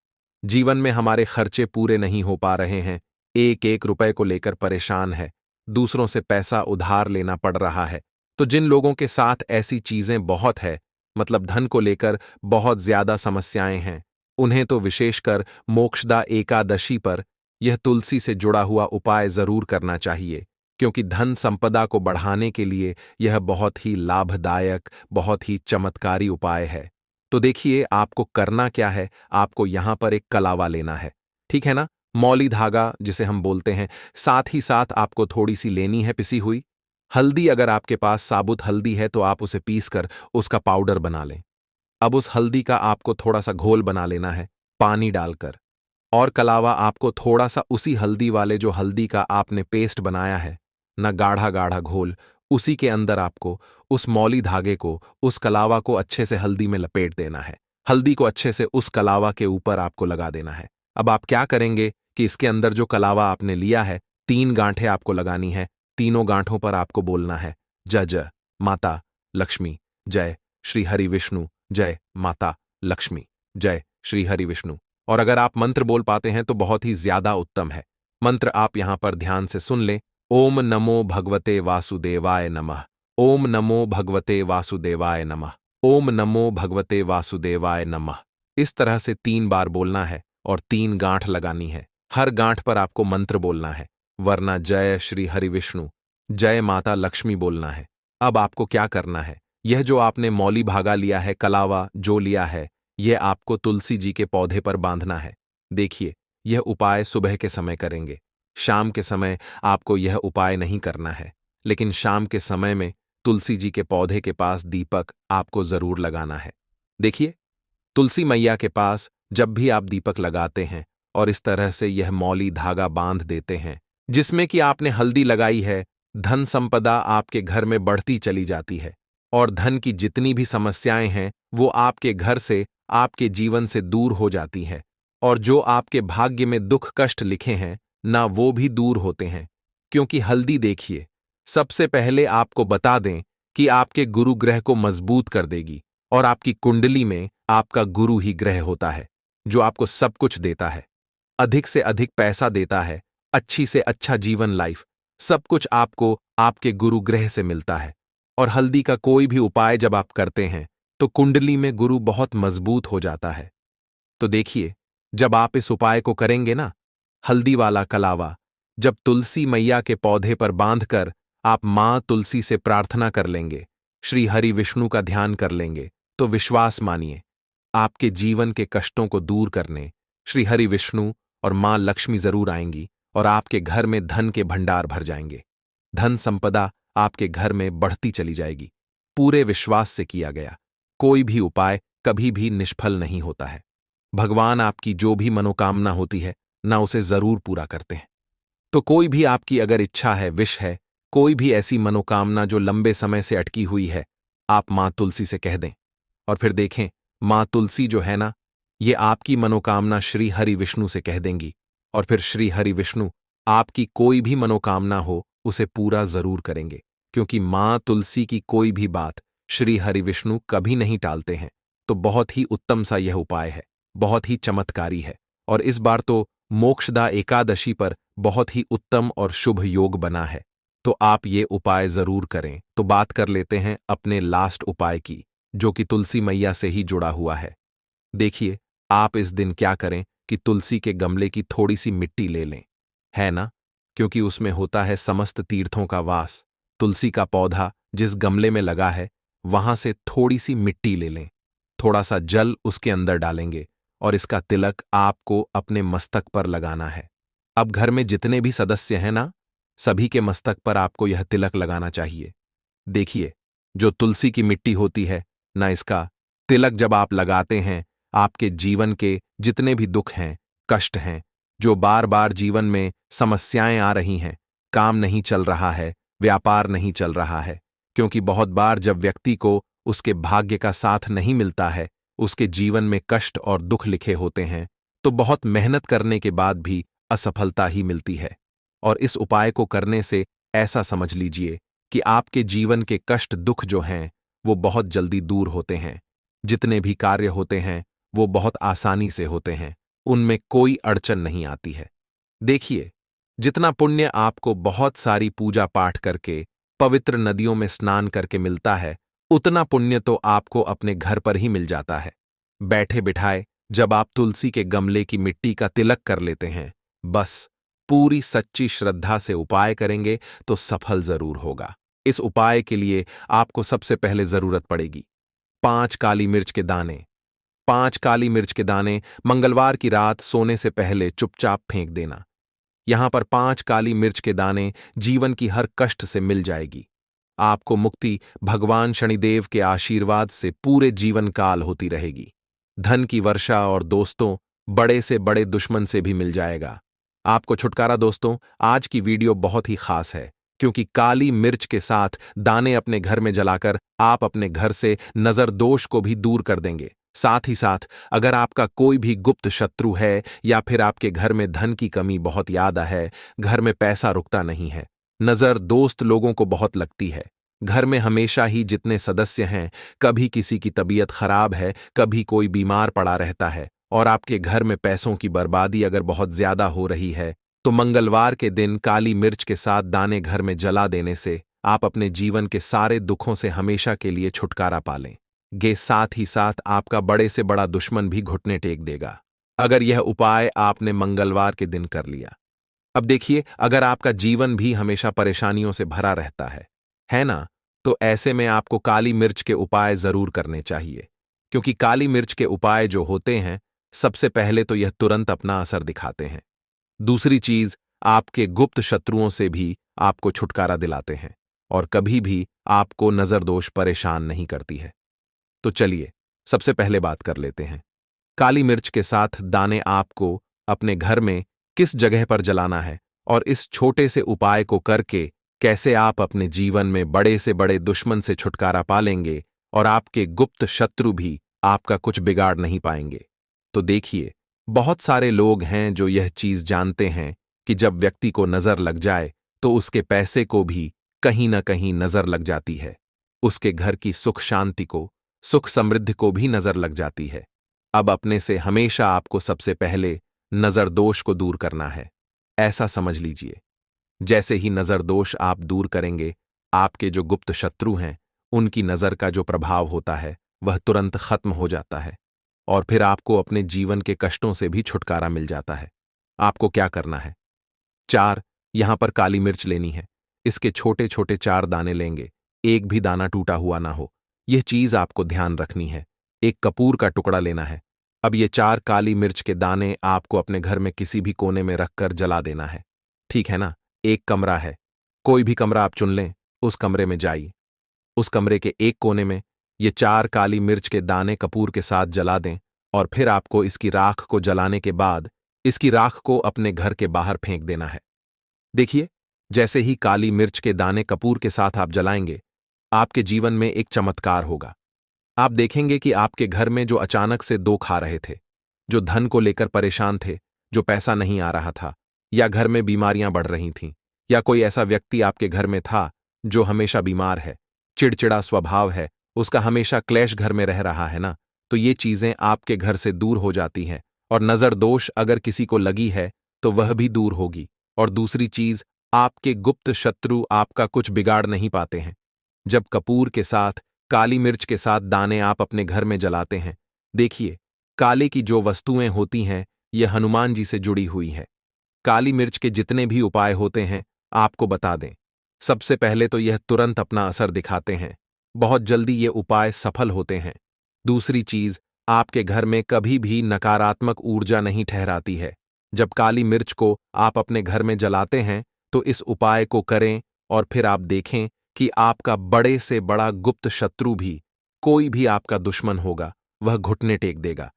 जीवन में हमारे खर्चे पूरे नहीं हो पा रहे हैं, एक एक रुपए को लेकर परेशान है, दूसरों से पैसा उधार लेना पड़ रहा है, तो जिन लोगों के साथ ऐसी चीजें बहुत है, मतलब धन को लेकर बहुत ज्यादा समस्याएं हैं, उन्हें तो विशेषकर मोक्षदा एकादशी पर यह तुलसी से जुड़ा हुआ उपाय जरूर करना चाहिए। क्योंकि धन संपदा को बढ़ाने के लिए यह बहुत ही लाभदायक, बहुत ही चमत्कारी उपाय है। तो देखिए, आपको करना क्या है। आपको यहां पर एक कलावा लेना है, ठीक है ना, मौली धागा जिसे हम बोलते हैं। साथ ही साथ आपको थोड़ी सी लेनी है पिसी हुई हल्दी। अगर आपके पास साबुत हल्दी है तो आप उसे पीसकर उसका पाउडर बना लें। अब उस हल्दी का आपको थोड़ा सा घोल बना लेना है पानी डालकर। और कलावा आपको थोड़ा सा उसी हल्दी वाले जो हल्दी का आपने पेस्ट बनाया है ना, गाढ़ा गाढ़ा घोल, उसी के अंदर आपको उस मौली धागे को, उस कलावा को अच्छे से हल्दी में लपेट देना है। हल्दी को अच्छे से उस कलावा के ऊपर आपको लगा देना है। अब आप क्या करेंगे कि इसके अंदर जो कलावा आपने लिया है, 3 गांठें आपको लगानी है। तीनों गांठों पर आपको बोलना है जय जय माता लक्ष्मी, जय श्री हरि विष्णु, जय माता लक्ष्मी, जय श्री हरि विष्णु। और अगर आप मंत्र बोल पाते हैं तो बहुत ही ज्यादा उत्तम है। मंत्र आप यहां पर ध्यान से सुन लें। ओम नमो भगवते वासुदेवाय नमः। ओम नमो भगवते वासुदेवाय नमः। ओम नमो भगवते वासुदेवाय नमः। इस तरह से 3 बार बोलना है और 3 गांठ लगानी है। हर गांठ पर आपको मंत्र बोलना है, वरना जय श्री हरि विष्णु, जय माता लक्ष्मी बोलना है। अब आपको क्या करना है, यह जो आपने मौली भागा लिया है, कलावा जो लिया है, यह आपको तुलसी जी के पौधे पर बांधना है। देखिए, यह उपाय सुबह के समय करेंगे। शाम के समय आपको यह उपाय नहीं करना है, लेकिन शाम के समय में तुलसी जी के पौधे के पास दीपक आपको जरूर लगाना है। देखिए, तुलसी मैया के पास जब भी आप दीपक लगाते हैं और इस तरह से यह मौली धागा बांध देते हैं जिसमें कि आपने हल्दी लगाई है, धन संपदा आपके घर में बढ़ती चली जाती है और धन की जितनी भी समस्याएं हैं वो आपके घर से, आपके जीवन से दूर हो जाती हैं। और जो आपके भाग्य में दुख कष्ट लिखे हैं ना, वो भी दूर होते हैं। क्योंकि हल्दी, देखिए, सबसे पहले आपको बता दें कि आपके गुरु ग्रह को मजबूत कर देगी और आपकी कुंडली में आपका गुरु ही ग्रह होता है जो आपको सब कुछ देता है, अधिक से अधिक पैसा देता है, अच्छी से अच्छा जीवन लाइफ, सब कुछ आपको आपके गुरु ग्रह से मिलता है। और हल्दी का कोई भी उपाय जब आप करते हैं तो कुंडली में गुरु बहुत मजबूत हो जाता है। तो देखिए, जब आप इस उपाय को करेंगे ना, हल्दी वाला कलावा जब तुलसी मैया के पौधे पर बांधकर आप मां तुलसी से प्रार्थना कर लेंगे, श्री हरि विष्णु का ध्यान कर लेंगे, तो विश्वास मानिए, आपके जीवन के कष्टों को दूर करने श्री हरि विष्णु और मां लक्ष्मी जरूर आएंगी और आपके घर में धन के भंडार भर जाएंगे। धन संपदा आपके घर में बढ़ती चली जाएगी। पूरे विश्वास से किया गया कोई भी उपाय कभी भी निष्फल नहीं होता है। भगवान आपकी जो भी मनोकामना होती है ना, उसे जरूर पूरा करते हैं। तो कोई भी आपकी अगर इच्छा है, विश है, कोई भी ऐसी मनोकामना जो लंबे समय से अटकी हुई है, आप मां तुलसी से कह दें और फिर देखें, मां तुलसी जो है ना, ये आपकी मनोकामना श्री हरि विष्णु से कह देंगी और फिर श्री हरि विष्णु आपकी कोई भी मनोकामना हो उसे पूरा जरूर करेंगे। क्योंकि मां तुलसी की कोई भी बात श्री हरि विष्णु कभी नहीं टालते हैं। तो बहुत ही उत्तम सा यह उपाय है, बहुत ही चमत्कारी है। और इस बार तो मोक्षदा एकादशी पर बहुत ही उत्तम और शुभ योग बना है, तो आप ये उपाय जरूर करें। तो बात कर लेते हैं अपने लास्ट उपाय की, जो कि तुलसी मैया से ही जुड़ा हुआ है। देखिए, आप इस दिन क्या करें कि तुलसी के गमले की थोड़ी सी मिट्टी ले लें, है ना? क्योंकि उसमें होता है समस्त तीर्थों का वास। तुलसी का पौधा जिस गमले में लगा है, वहां से थोड़ी सी मिट्टी ले लें, थोड़ा सा जल उसके अंदर डालेंगे और इसका तिलक आपको अपने मस्तक पर लगाना है। अब घर में जितने भी सदस्य हैं ना, सभी के मस्तक पर आपको यह तिलक लगाना चाहिए। देखिए, जो तुलसी की मिट्टी होती है ना, इसका तिलक जब आप लगाते हैं, आपके जीवन के जितने भी दुख हैं, कष्ट हैं, जो बार बार जीवन में समस्याएं आ रही हैं, काम नहीं चल रहा है, व्यापार नहीं चल रहा है, क्योंकि बहुत बार जब व्यक्ति को उसके भाग्य का साथ नहीं मिलता है, उसके जीवन में कष्ट और दुख लिखे होते हैं, तो बहुत मेहनत करने के बाद भी असफलता ही मिलती है। और इस उपाय को करने से ऐसा समझ लीजिए कि आपके जीवन के कष्ट दुख जो हैं, वो बहुत जल्दी दूर होते हैं। जितने भी कार्य होते हैं, वो बहुत आसानी से होते हैं, उनमें कोई अड़चन नहीं आती है। देखिए, जितना पुण्य आपको बहुत सारी पूजा पाठ करके, पवित्र नदियों में स्नान करके मिलता है, उतना पुण्य तो आपको अपने घर पर ही मिल जाता है। बैठे बिठाए जब आप तुलसी के गमले की मिट्टी का तिलक कर लेते हैं, बस पूरी सच्ची श्रद्धा से उपाय करेंगे तो सफल जरूर होगा। इस उपाय के लिए आपको सबसे पहले जरूरत पड़ेगी 5 काली मिर्च के दाने। 5 काली मिर्च के दाने मंगलवार की रात सोने से पहले चुपचाप फेंक देना। यहां पर 5 काली मिर्च के दाने जीवन की हर कष्ट से मिल जाएगी। आपको मुक्ति भगवान शनिदेव के आशीर्वाद से पूरे जीवन काल होती रहेगी। धन की वर्षा और दोस्तों, बड़े से बड़े दुश्मन से भी मिल जाएगा। आपको छुटकारा। दोस्तों, आज की वीडियो बहुत ही खास है, क्योंकि काली मिर्च के साथ दाने अपने घर में जलाकर आप अपने घर से नजर दोष को भी दूर कर देंगे। साथ ही साथ अगर आपका कोई भी गुप्त शत्रु है या फिर आपके घर में धन की कमी बहुत ज्यादा है, घर में पैसा रुकता नहीं है, नजर दोस्त लोगों को बहुत लगती है, घर में हमेशा ही जितने सदस्य हैं, कभी किसी की तबीयत खराब है, कभी कोई बीमार पड़ा रहता है, और आपके घर में पैसों की बर्बादी अगर बहुत ज्यादा हो रही है, तो मंगलवार के दिन काली मिर्च के साथ दाने घर में जला देने से आप अपने जीवन के सारे दुखों से हमेशा के लिए छुटकारा पा लें। साथ ही साथ आपका बड़े से बड़ा दुश्मन भी घुटने टेक देगा, अगर यह उपाय आपने मंगलवार के दिन कर लिया। अब देखिए, अगर आपका जीवन भी हमेशा परेशानियों से भरा रहता है ना, तो ऐसे में आपको काली मिर्च के उपाय जरूर करने चाहिए, क्योंकि काली मिर्च के उपाय जो होते हैं, सबसे पहले तो यह तुरंत अपना असर दिखाते हैं। दूसरी चीज, आपके गुप्त शत्रुओं से भी आपको छुटकारा दिलाते हैं और कभी भी आपको नजरदोष परेशान नहीं करती है। तो चलिए, सबसे पहले बात कर लेते हैं, काली मिर्च के साथ दाने आपको अपने घर में किस जगह पर जलाना है और इस छोटे से उपाय को करके कैसे आप अपने जीवन में बड़े से बड़े दुश्मन से छुटकारा पा लेंगे और आपके गुप्त शत्रु भी आपका कुछ बिगाड़ नहीं पाएंगे। तो देखिए, बहुत सारे लोग हैं जो यह चीज जानते हैं कि जब व्यक्ति को नजर लग जाए तो उसके पैसे को भी कहीं ना कहीं नजर लग जाती है, उसके घर की सुख शांति को, सुख समृद्धि को भी नजर लग जाती है। अब अपने से हमेशा आपको सबसे पहले नजर दोष को दूर करना है। ऐसा समझ लीजिए, जैसे ही नजर दोष आप दूर करेंगे, आपके जो गुप्त शत्रु हैं, उनकी नजर का जो प्रभाव होता है, वह तुरंत खत्म हो जाता है और फिर आपको अपने जीवन के कष्टों से भी छुटकारा मिल जाता है। आपको क्या करना है? 4 यहां पर काली मिर्च लेनी है। इसके छोटे छोटे 4 दाने लेंगे, एक भी दाना टूटा हुआ ना हो, यह चीज आपको ध्यान रखनी है। एक कपूर का टुकड़ा लेना है। अब ये 4 काली मिर्च के दाने आपको अपने घर में किसी भी कोने में रखकर जला देना है, ठीक है ना? एक कमरा है, कोई भी कमरा आप चुन लें, उस कमरे में जाइए। उस कमरे के एक कोने में ये 4 काली मिर्च के दाने कपूर के साथ जला दें और फिर आपको इसकी राख को जलाने के बाद इसकी राख को अपने घर के बाहर फेंक देना है। देखिए, जैसे ही काली मिर्च के दाने कपूर के साथ आप जलाएंगे, आपके जीवन में एक चमत्कार होगा। आप देखेंगे कि आपके घर में जो अचानक से दुख खा रहे थे, जो धन को लेकर परेशान थे, जो पैसा नहीं आ रहा था, या घर में बीमारियां बढ़ रही थीं, या कोई ऐसा व्यक्ति आपके घर में था जो हमेशा बीमार है, चिड़चिड़ा स्वभाव है, उसका हमेशा क्लेश घर में रह रहा है ना, तो ये चीजें आपके घर से दूर हो जाती हैं और नजर दोष अगर किसी को लगी है तो वह भी दूर होगी। और दूसरी चीज, आपके गुप्त शत्रु आपका कुछ बिगाड़ नहीं पाते हैं। जब कपूर के साथ, काली मिर्च के साथ दाने आप अपने घर में जलाते हैं, देखिए, काले की जो वस्तुएं होती हैं ये हनुमान जी से जुड़ी हुई है। काली मिर्च के जितने भी उपाय होते हैं आपको बता दें। सबसे पहले तो यह तुरंत अपना असर दिखाते हैं, बहुत जल्दी ये उपाय सफल होते हैं। दूसरी चीज, आपके घर में कभी भी नकारात्मक ऊर्जा नहीं ठहराती है। जब काली मिर्च को आप अपने घर में जलाते हैं तो इस उपाय को करें और फिर आप देखें कि आपका बड़े से बड़ा गुप्त शत्रु भी, कोई भी आपका दुश्मन होगा, वह घुटने टेक देगा।